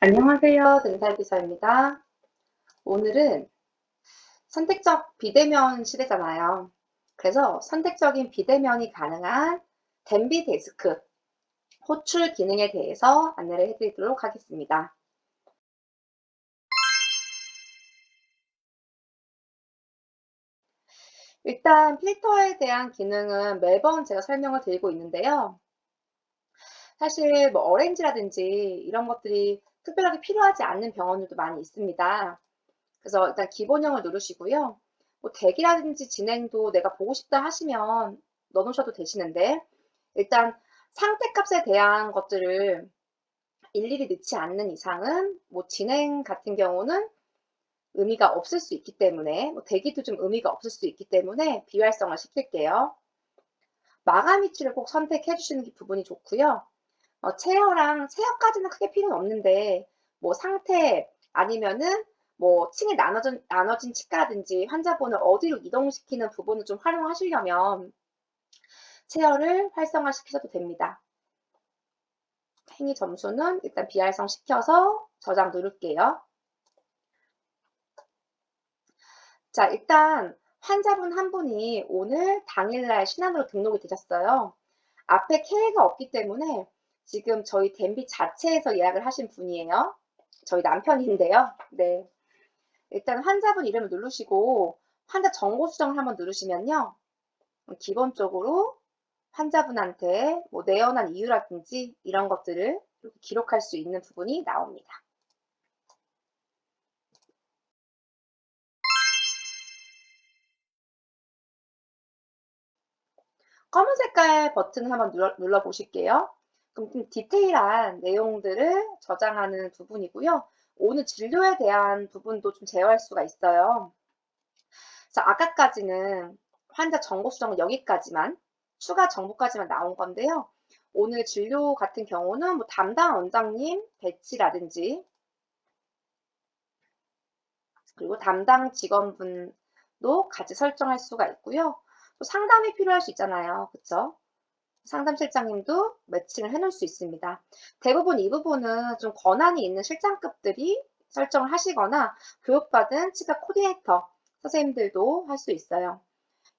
안녕하세요. 등산비서입니다. 오늘은 선택적 비대면 시대잖아요. 그래서 선택적인 비대면이 가능한 덴비 데스크 호출 기능에 대해서 안내를 해드리도록 하겠습니다. 일단 필터에 대한 기능은 매번 제가 설명을 드리고 있는데요. 사실 뭐 어레인지라든지 이런 것들이 특별하게 필요하지 않는 병원들도 많이 있습니다. 그래서 일단 기본형을 누르시고요. 뭐 대기라든지 진행도 내가 보고 싶다 하시면 넣어놓으셔도 되시는데 일단 상태값에 대한 것들을 일일이 넣지 않는 이상은 뭐 진행 같은 경우는 의미가 없을 수 있기 때문에 뭐 대기도 좀 의미가 없을 수 있기 때문에 비활성화 시킬게요. 마감 위치를 꼭 선택해 주시는 게 부분이 좋고요. 체어까지는 크게 필요는 없는데 뭐 상태 아니면은 뭐 층이 나눠진 치과라든지 환자분을 어디로 이동시키는 부분을 좀 활용하시려면 체어를 활성화시키셔도 됩니다. 행위 점수는 일단 비활성 시켜서 저장 누를게요. 자, 일단 환자분 한 분이 오늘 당일날 신안으로 등록이 되셨어요. 앞에 K가 없기 때문에 지금 저희 덴비 자체에서 예약을 하신 분이에요. 저희 남편인데요. 네. 일단 환자분 이름을 누르시고 환자 정보 수정을 한번 누르시면요. 기본적으로 환자분한테 뭐 내원한 이유라든지 이런 것들을 이렇게 기록할 수 있는 부분이 나옵니다. 검은 색깔 버튼을 한번 눌러 보실게요. 그럼 좀 디테일한 내용들을 저장하는 부분이고요. 오늘 진료에 대한 부분도 좀 제어할 수가 있어요. 그래서 아까까지는 환자 정보 수정은 여기까지만, 추가 정보까지만 나온 건데요. 오늘 진료 같은 경우는 뭐 담당 원장님 배치라든지 그리고 담당 직원분도 같이 설정할 수가 있고요. 또 상담이 필요할 수 있잖아요. 그쵸? 상담실장님도 매칭을 해놓을 수 있습니다. 대부분 이 부분은 좀 권한이 있는 실장급들이 설정을 하시거나 교육받은 치과 코디네이터 선생님들도 할 수 있어요.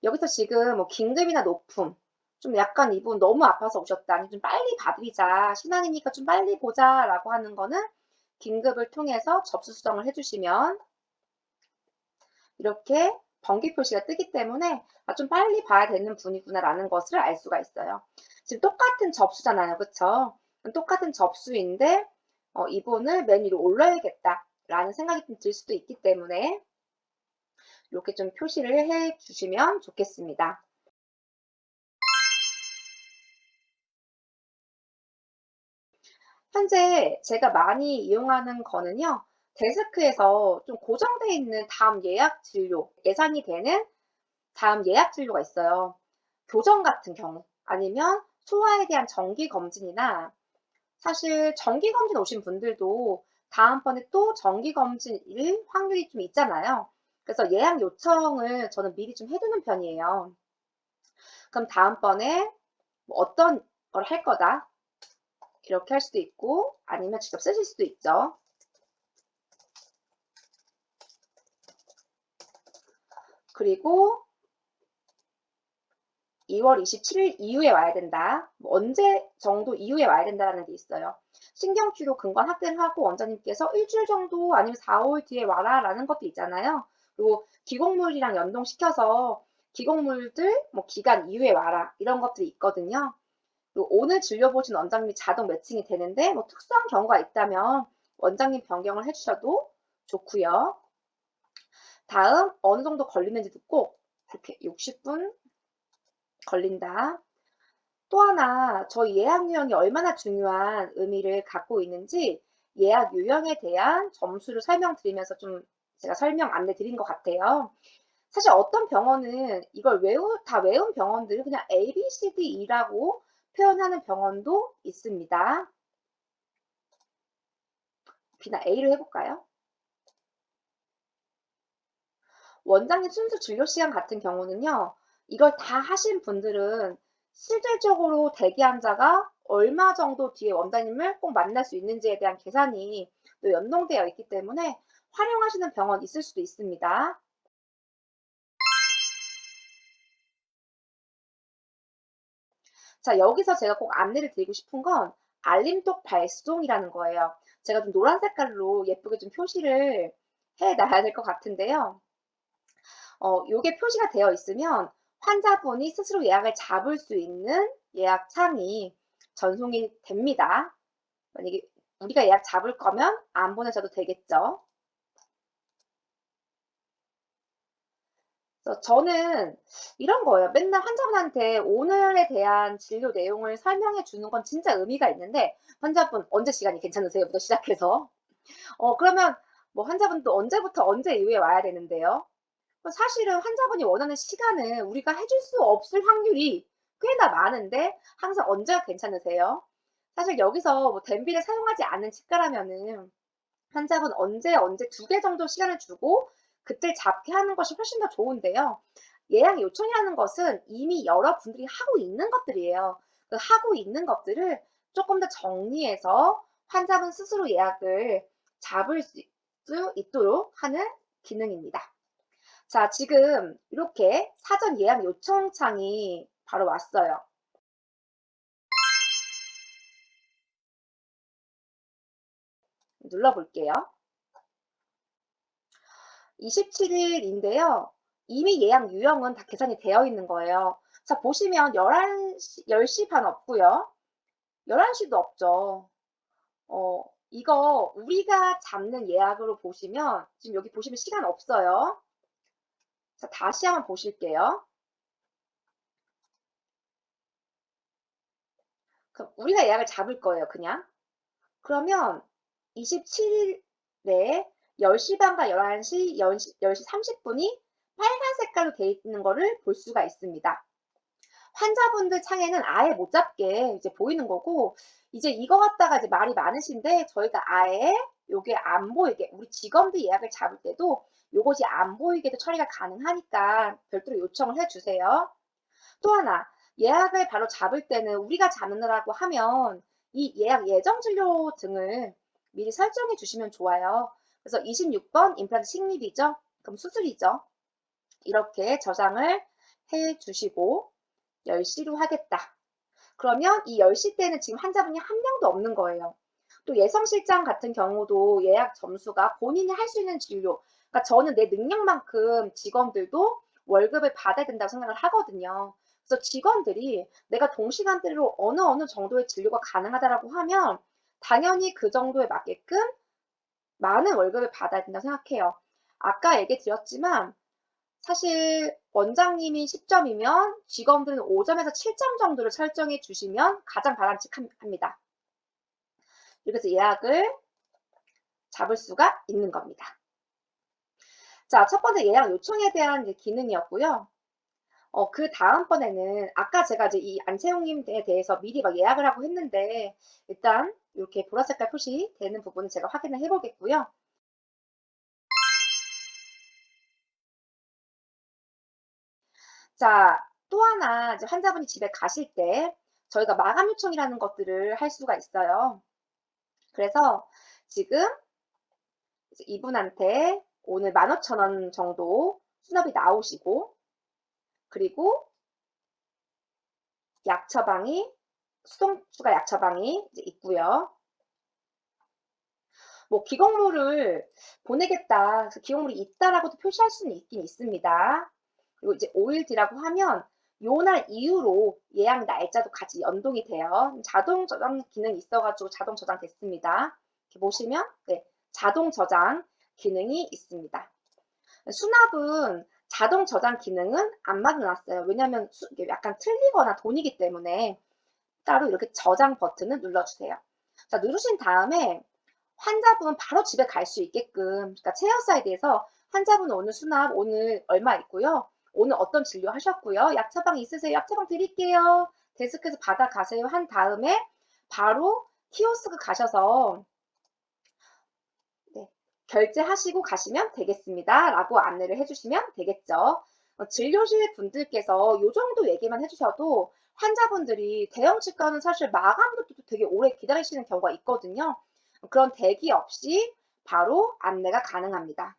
여기서 지금 뭐 긴급이나 높음, 좀 약간 이분 너무 아파서 오셨다, 아니면 좀 빨리 봐드리자, 신앙이니까 좀 빨리 보자라고 하는 거는 긴급을 통해서 접수 수정을 해주시면 이렇게 번개 표시가 뜨기 때문에 좀 빨리 봐야 되는 분이구나라는 것을 알 수가 있어요. 지금 똑같은 접수잖아요. 그쵸? 똑같은 접수인데 이분을 맨 위로 올려야겠다라는 생각이 좀 들 수도 있기 때문에 이렇게 좀 표시를 해 주시면 좋겠습니다. 현재 제가 많이 이용하는 거는요. 데스크에서 좀 고정되어 있는 다음 예약 진료, 예산이 되는 다음 예약 진료가 있어요. 교정 같은 경우 아니면 소화에 대한 정기 검진이나 사실 정기 검진 오신 분들도 다음번에 또 정기 검진일 확률이 좀 있잖아요. 그래서 예약 요청을 저는 미리 좀 해두는 편이에요. 그럼 다음번에 뭐 어떤 걸 할 거다 이렇게 할 수도 있고 아니면 직접 쓰실 수도 있죠. 그리고 2월 27일 이후에 와야 된다. 뭐 언제 정도 이후에 와야 된다는 게 있어요. 신경치료 근관 확대를 하고 원장님께서 일주일 정도 아니면 4, 5일 뒤에 와라 라는 것도 있잖아요. 그리고 기록물이랑 연동시켜서 기록물들 뭐 기간 이후에 와라 이런 것들이 있거든요. 그리고 오늘 진료 보신 원장님이 자동 매칭이 되는데 뭐 특수한 경우가 있다면 원장님 변경을 해주셔도 좋고요. 다음 어느 정도 걸리는지도 꼭 이렇게 60분 걸린다. 또 하나 저희 예약 유형이 얼마나 중요한 의미를 갖고 있는지 예약 유형에 대한 점수를 설명드리면서 좀 제가 설명 안내 드린 것 같아요. 사실 어떤 병원은 이걸 다 외운 병원들은 그냥 A, B, C, D, E라고 표현하는 병원도 있습니다. B나 A를 해볼까요? 원장님 순수 진료 시간 같은 경우는요, 이걸 다 하신 분들은 실질적으로 대기 환자가 얼마 정도 뒤에 원장님을 꼭 만날 수 있는지에 대한 계산이 또 연동되어 있기 때문에 활용하시는 병원 있을 수도 있습니다. 자, 여기서 제가 꼭 안내를 드리고 싶은 건 알림톡 발송이라는 거예요. 제가 좀 노란 색깔로 예쁘게 좀 표시를 해놔야 될 것 같은데요. 요게 표시가 되어 있으면 환자분이 스스로 예약을 잡을 수 있는 예약 창이 전송이 됩니다. 만약에 우리가 예약 잡을 거면 안 보내셔도 되겠죠. 그래서 저는 이런 거예요. 맨날 환자분한테 오늘에 대한 진료 내용을 설명해 주는 건 진짜 의미가 있는데, 환자분 언제 시간이 괜찮으세요?부터 시작해서. 그러면 뭐 환자분도 언제부터 언제 이후에 와야 되는데요. 사실은 환자분이 원하는 시간은 우리가 해줄 수 없을 확률이 꽤나 많은데 항상 언제가 괜찮으세요? 사실 여기서 뭐 댐비를 사용하지 않는 치과라면은 환자분 언제 두 개 정도 시간을 주고 그때 잡게 하는 것이 훨씬 더 좋은데요. 예약 요청이라는 것은 이미 여러분들이 하고 있는 것들이에요. 그 하고 있는 것들을 조금 더 정리해서 환자분 스스로 예약을 잡을 수 있도록 하는 기능입니다. 자, 지금 이렇게 사전 예약 요청창이 바로 왔어요. 눌러볼게요. 27일인데요. 이미 예약 유형은 다 계산이 되어 있는 거예요. 자, 보시면 10시 반 없고요. 11시도 없죠. 이거 우리가 잡는 예약으로 보시면 지금 여기 보시면 시간 없어요. 자, 다시 한번 보실게요. 그럼 우리가 예약을 잡을 거예요, 그냥. 그러면 27일에 10시 반과 11시, 10시 30분이 빨간 색깔로 되어 있는 거를 볼 수가 있습니다. 환자분들 창에는 아예 못 잡게 이제 보이는 거고, 이제 이거 갖다가 이제 말이 많으신데 저희가 아예 요게 안 보이게, 우리 직원들 예약을 잡을 때도 요것이 안 보이게도 처리가 가능하니까 별도로 요청을 해주세요. 또 하나, 예약을 바로 잡을 때는 우리가 잡느라고 하면 이 예약 예정 진료 등을 미리 설정해 주시면 좋아요. 그래서 26번 임플란트 식립이죠. 그럼 수술이죠. 이렇게 저장을 해 주시고 10시로 하겠다. 그러면 이 10시 때는 지금 환자분이 한 명도 없는 거예요. 또 예성실장 같은 경우도 예약 점수가 본인이 할 수 있는 진료, 그러니까 저는 내 능력만큼 직원들도 월급을 받아야 된다고 생각을 하거든요. 그래서 직원들이 내가 동시간대로 어느 정도의 진료가 가능하다라고 하면 당연히 그 정도에 맞게끔 많은 월급을 받아야 된다고 생각해요. 아까 얘기 드렸지만 사실 원장님이 10점이면 직원들은 5점에서 7점 정도를 설정해 주시면 가장 바람직합니다. 이렇게 해서 예약을 잡을 수가 있는 겁니다. 자, 첫 번째 예약 요청에 대한 기능이었고요. 그 다음번에는 아까 제가 이제 이 안채용님에 대해서 미리 막 예약을 하고 했는데 일단 이렇게 보라색깔 표시 되는 부분을 제가 확인을 해보겠고요. 자, 또 하나 이제 환자분이 집에 가실 때 저희가 마감 요청이라는 것들을 할 수가 있어요. 그래서 지금 이분한테 오늘 15,000원 정도 수납이 나오시고, 그리고 약 처방이 수동 추가 약 처방이 이제 있고요. 뭐 기록물을 보내겠다, 그래서 기록물이 있다라고도 표시할 수는 있긴 있습니다. 그리고 이제 5일 뒤라고 하면 요날 이후로 예약 날짜도 같이 연동이 돼요. 자동 저장 기능이 있어가지고 자동 저장됐습니다. 이렇게 보시면 네, 자동 저장 기능이 있습니다. 수납은 자동 저장 기능은 안 만들어놨어요. 왜냐하면 이게 약간 틀리거나 돈이기 때문에 따로 이렇게 저장 버튼을 눌러주세요. 자, 누르신 다음에 환자분 바로 집에 갈 수 있게끔, 그러니까 체어사이드에서 환자분 오늘 수납 오늘 얼마 있고요. 오늘 어떤 진료 하셨고요. 약 처방 있으세요? 약 처방 드릴게요. 데스크에서 받아가세요. 한 다음에 바로 키오스크 가셔서 결제하시고 가시면 되겠습니다. 라고 안내를 해주시면 되겠죠. 진료실 분들께서 요 정도 얘기만 해주셔도 환자분들이 대형 치과는 사실 마감도 되게 오래 기다리시는 경우가 있거든요. 그런 대기 없이 바로 안내가 가능합니다.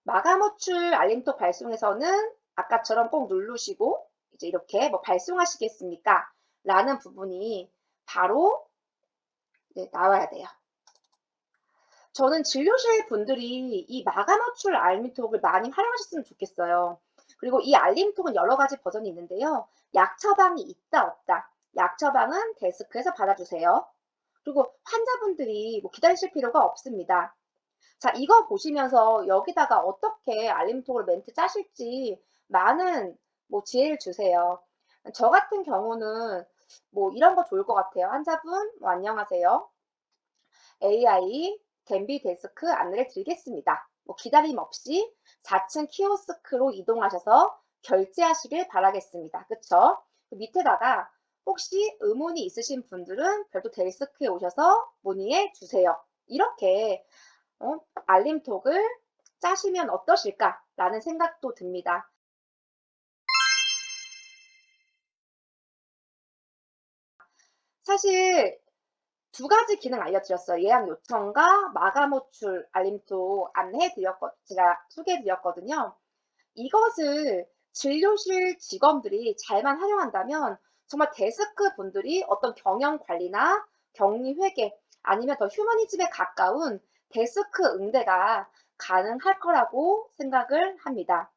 마감 호출 알림톡 발송에서는 아까처럼 꼭 누르시고 이제 이렇게 뭐 발송하시겠습니까? 라는 부분이 바로 나와야 돼요. 저는 진료실 분들이 이 마감 호출 알림톡을 많이 활용하셨으면 좋겠어요. 그리고 이 알림톡은 여러 가지 버전이 있는데요. 약 처방이 있다 없다. 약 처방은 데스크에서 받아주세요. 그리고 환자분들이 뭐 기다리실 필요가 없습니다. 자, 이거 보시면서 여기다가 어떻게 알림톡으로 멘트 짜실지 많은 뭐 지혜를 주세요. 저 같은 경우는 뭐 이런 거 좋을 것 같아요. 환자분, 뭐 안녕하세요. AI 덴비 데스크 안내를 드리겠습니다. 뭐 기다림 없이 4층 키오스크로 이동하셔서 결제하시길 바라겠습니다. 그쵸? 그 밑에다가 혹시 의문이 있으신 분들은 별도 데스크에 오셔서 문의해 주세요. 이렇게 알림톡을 짜시면 어떠실까라는 생각도 듭니다. 사실 두 가지 기능 알려드렸어요. 예약 요청과 마감 호출 알림톡 제가 소개해드렸거든요. 이것을 진료실 직원들이 잘만 활용한다면 정말 데스크 분들이 어떤 경영 관리나 격리 회계 아니면 더 휴머니즘에 가까운 데스크 응대가 가능할 거라고 생각을 합니다.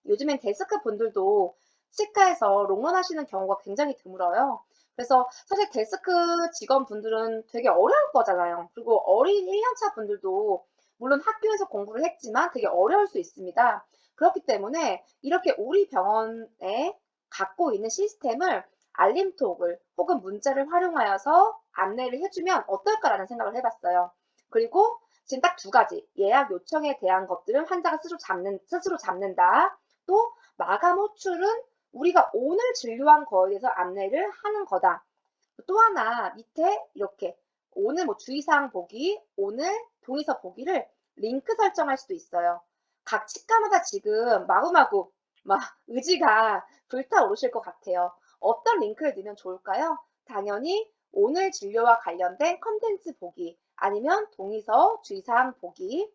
요즘엔 데스크 분들도 치과에서 롱런 하시는 경우가 굉장히 드물어요. 그래서 사실 데스크 직원분들은 되게 어려울 거잖아요. 그리고 어린 1년차 분들도 물론 학교에서 공부를 했지만 되게 어려울 수 있습니다. 그렇기 때문에 이렇게 우리 병원에 갖고 있는 시스템을 알림톡을 혹은 문자를 활용하여서 안내를 해주면 어떨까라는 생각을 해봤어요. 그리고 지금 딱 두 가지 예약 요청에 대한 것들은 환자가 스스로 잡는다. 또 마감 호출은 우리가 오늘 진료한 거에 대해서 안내를 하는 거다. 또 하나 밑에 이렇게 오늘 뭐 주의사항 보기, 오늘 동의서 보기를 링크 설정할 수도 있어요. 각 치과마다 지금 마구마구 막 의지가 불타오르실 것 같아요. 어떤 링크를 넣으면 좋을까요? 당연히 오늘 진료와 관련된 컨텐츠 보기, 아니면 동의서, 주의사항 보기,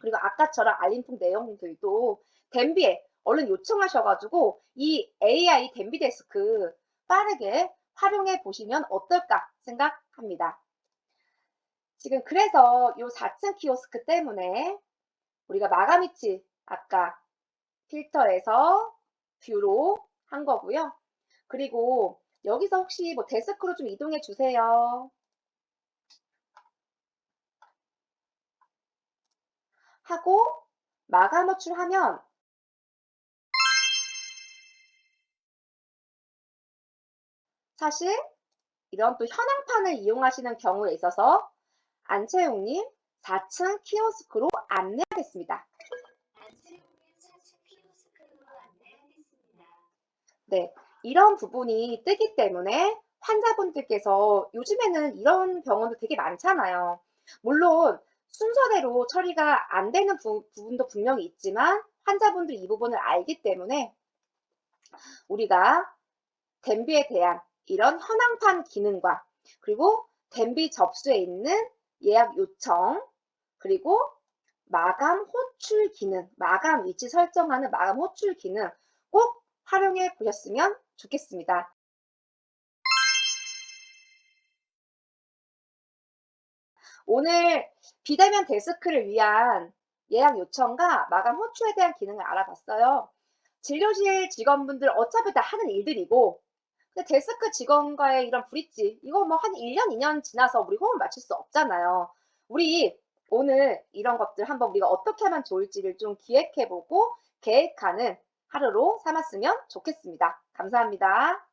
그리고 아까처럼 알림톡 내용들도 덴비에 얼른 요청하셔가지고 이 AI 덴비 데스크 빠르게 활용해 보시면 어떨까 생각합니다. 지금 그래서 이 4층 키오스크 때문에 우리가 마감 위치 아까 필터에서 뷰로 한 거고요. 그리고 여기서 혹시 뭐 데스크로 좀 이동해 주세요 하고 마감 호출하면 사실 이런 또 현황판을 이용하시는 경우에 있어서 안채용님 4층 키오스크로 안내하겠습니다. 네, 이런 부분이 뜨기 때문에 환자분들께서 요즘에는 이런 병원도 되게 많잖아요. 물론 순서대로 처리가 안 되는 부분도 분명히 있지만 환자분들이 이 부분을 알기 때문에 우리가 덴비에 대한 이런 현황판 기능과 그리고 덴비 접수에 있는 예약 요청 그리고 마감 호출 기능, 마감 위치 설정하는 마감 호출 기능 꼭 활용해 보셨으면 좋겠습니다. 오늘 비대면 데스크를 위한 예약 요청과 마감 호출에 대한 기능을 알아봤어요. 진료실 직원분들 어차피 다 하는 일들이고 근데 데스크 직원과의 이런 브릿지 이거 뭐 한 1년, 2년 지나서 우리 호흡을 맞출 수 없잖아요. 우리 오늘 이런 것들 한번 우리가 어떻게 하면 좋을지를 좀 기획해보고 계획하는 하루로 삼았으면 좋겠습니다. 감사합니다.